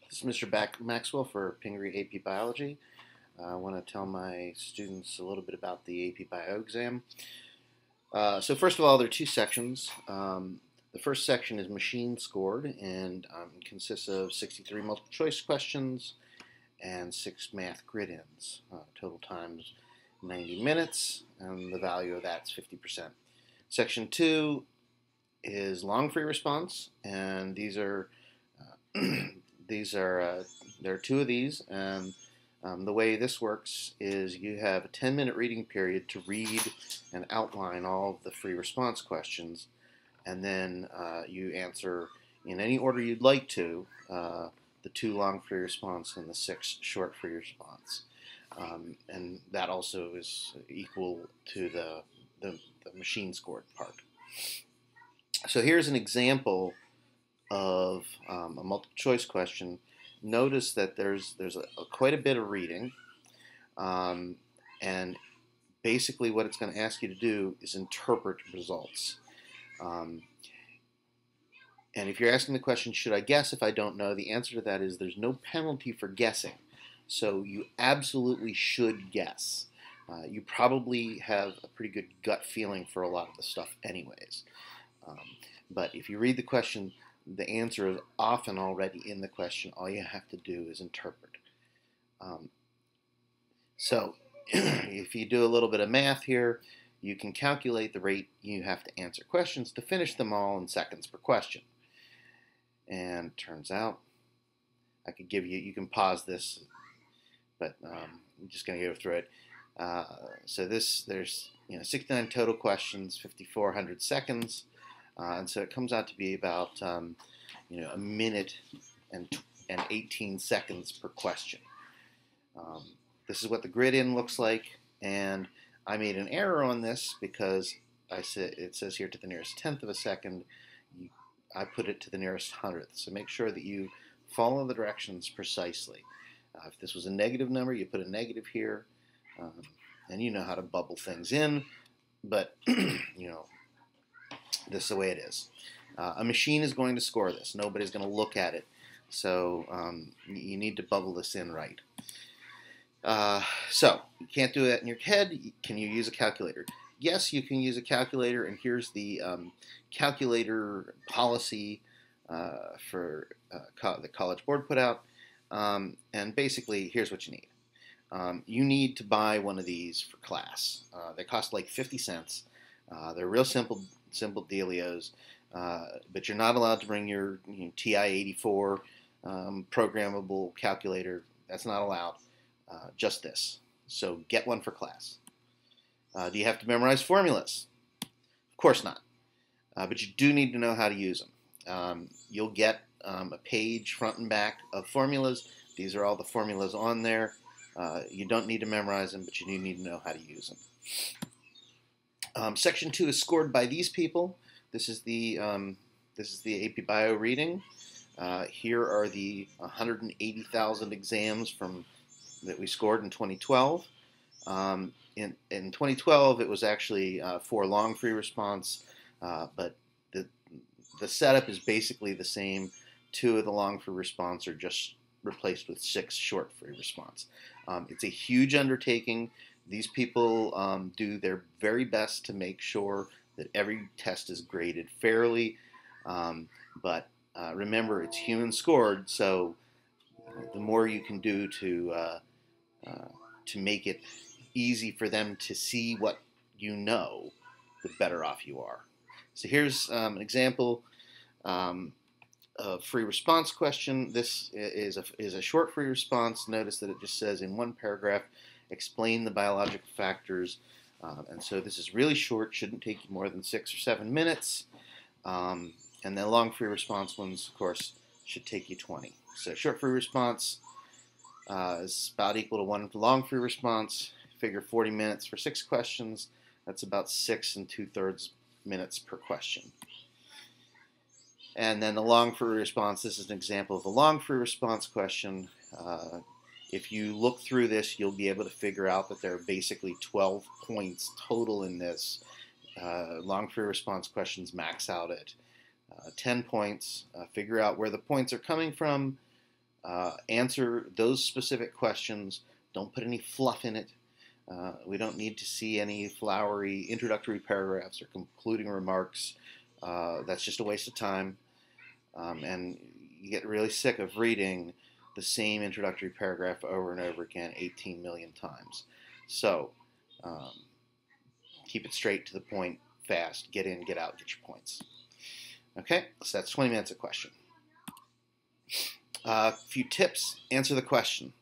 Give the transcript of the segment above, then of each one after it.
This is Mr. Maxwell for Pingree AP Biology. I want to tell my students a little bit about the AP Bio exam. So first of all, there are two sections. The first section is machine scored and consists of 63 multiple choice questions and 6 math grid-ins. Total times 90 minutes, and the value of that's 50%. Section 2 is long free response, and there are two of these, and the way this works is you have a 10-minute reading period to read and outline all of the free response questions, and then you answer in any order you'd like to the 2 long free response and the 6 short free response. And that also is equal to the machine scored part. So here's an example of a multiple choice question. Notice that there's quite a bit of reading, and basically what it's going to ask you to do is interpret results. And if you're asking the question, should I guess if I don't know, the answer to that is there's no penalty for guessing. So you absolutely should guess. You probably have a pretty good gut feeling for a lot of the stuff anyways. But if you read the question, the answer is often already in the question. All you have to do is interpret. So if you do a little bit of math here, you can calculate the rate you have to answer questions to finish them all in seconds per question. And turns out, I could give you can pause this, but I'm just going to go through it. So there's 69 total questions, 5,400 seconds. And so it comes out to be about a minute and 18 seconds per question. This is what the grid-in looks like, and I made an error on this because it says here to the nearest tenth of a second. I put it to the nearest hundredth. So make sure that you follow the directions precisely. If this was a negative number, you put a negative here, and you know how to bubble things in, but this is the way it is. A machine is going to score this. Nobody's going to look at it. So you need to bubble this in right. So you can't do that in your head. Can you use a calculator? Yes, you can use a calculator, and here's the calculator policy for the College Board put out. And basically, here's what you need. You need to buy one of these for class. They cost like 50 cents. They're real simple dealios, but you're not allowed to bring your TI-84 programmable calculator. That's not allowed. Just this. So get one for class. Do you have to memorize formulas? Of course not. But you do need to know how to use them. You'll get a page front and back of formulas. These are all the formulas on there. You don't need to memorize them, but you do need to know how to use them. Section 2 is scored by these people. This is the AP Bio reading. Here are the 180,000 exams that we scored in 2012. In 2012, it was actually 4 long free response, but the setup is basically the same. 2 of the long free response are just replaced with 6 short free response. It's a huge undertaking. These people do their very best to make sure that every test is graded fairly, but remember, it's human scored, so the more you can do to make it easy for them to see what you know, the better off you are. So here's an example of free response question. This is a short free response. Notice that it just says in one paragraph, explain the biological factors. And so this is really short, shouldn't take you more than 6 or 7 minutes. And the long free response ones, of course, should take you 20. So short free response is about equal to 1 long free response. Figure 40 minutes for 6 questions. That's about 6 2/3 minutes per question. And then the long free response, this is an example of a long free response question. If you look through this, you'll be able to figure out that there are basically 12 points total in this. Long free response questions max out at 10 points. Figure out where the points are coming from. Answer those specific questions. Don't put any fluff in it. We don't need to see any flowery introductory paragraphs or concluding remarks. That's just a waste of time. And you get really sick of reading the same introductory paragraph over and over again 18 million times. So keep it straight to the point, fast, get in, get out, get your points. Okay, so that's 20 minutes a question. A few tips, answer the question.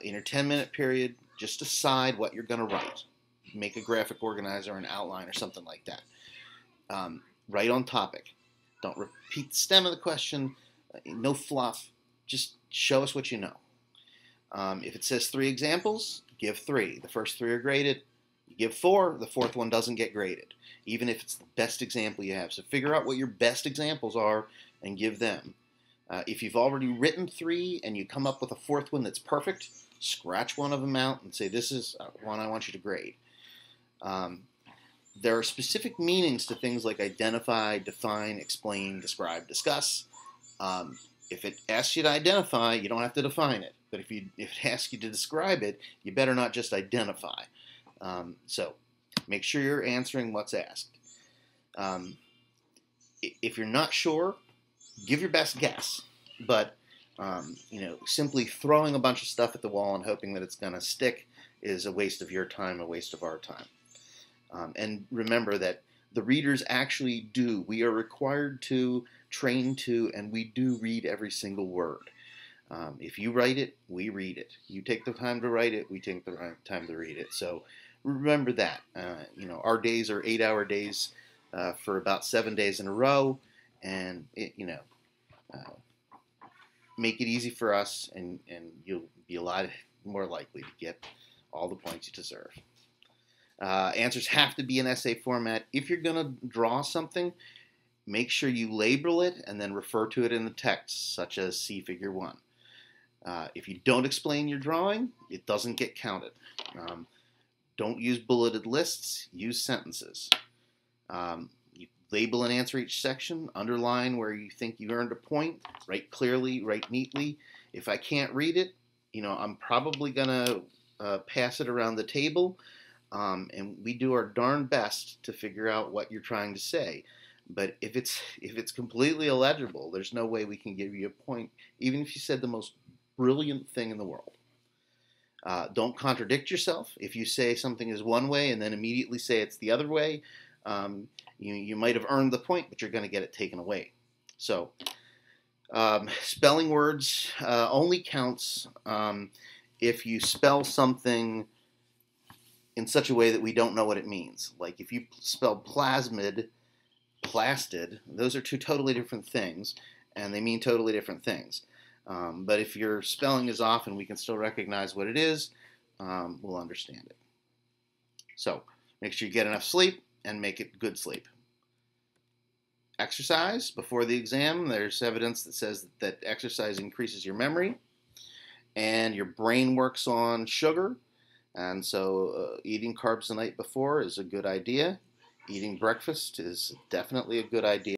In your 10-minute period, just decide what you're going to write. Make a graphic organizer, an outline, or something like that. Write on topic. Don't repeat the stem of the question. No fluff. Just show us what you know. If it says 3 examples, give 3. The first 3 are graded. You give 4, the 4th one doesn't get graded, even if it's the best example you have. So figure out what your best examples are and give them. If you've already written 3 and you come up with a 4th one that's perfect, scratch one of them out and say, this is one I want you to grade. There are specific meanings to things like identify, define, explain, describe, discuss. If it asks you to identify, you don't have to define it. But if it asks you to describe it, you better not just identify. So make sure you're answering what's asked. If you're not sure, give your best guess. But simply throwing a bunch of stuff at the wall and hoping that it's going to stick is a waste of your time, a waste of our time. And remember that the readers actually do. We are required to, train to, and we do read every single word. If you write it, we read it. You take the time to write it, we take the time to read it. So remember that. Our days are 8-hour days for about 7 days in a row, and make it easy for us, and you'll be a lot more likely to get all the points you deserve. Answers have to be in essay format. If you're going to draw something, make sure you label it and then refer to it in the text, such as see Figure 1. If you don't explain your drawing, it doesn't get counted. Don't use bulleted lists, use sentences. You label and answer each section, underline where you think you earned a point, write clearly, write neatly. If I can't read it, I'm probably going to pass it around the table. And we do our darn best to figure out what you're trying to say. But if it's completely illegible, there's no way we can give you a point, even if you said the most brilliant thing in the world. Don't contradict yourself. If you say something is one way and then immediately say it's the other way, you might have earned the point, but you're going to get it taken away. So spelling words only counts if you spell something in such a way that we don't know what it means. Like if you spell plasmid, plastid, those are 2 totally different things, and they mean totally different things. But if your spelling is off and we can still recognize what it is, we'll understand it. So make sure you get enough sleep and make it good sleep. Exercise before the exam. There's evidence that says that exercise increases your memory and your brain works on sugar. And so eating carbs the night before is a good idea. Eating breakfast is definitely a good idea.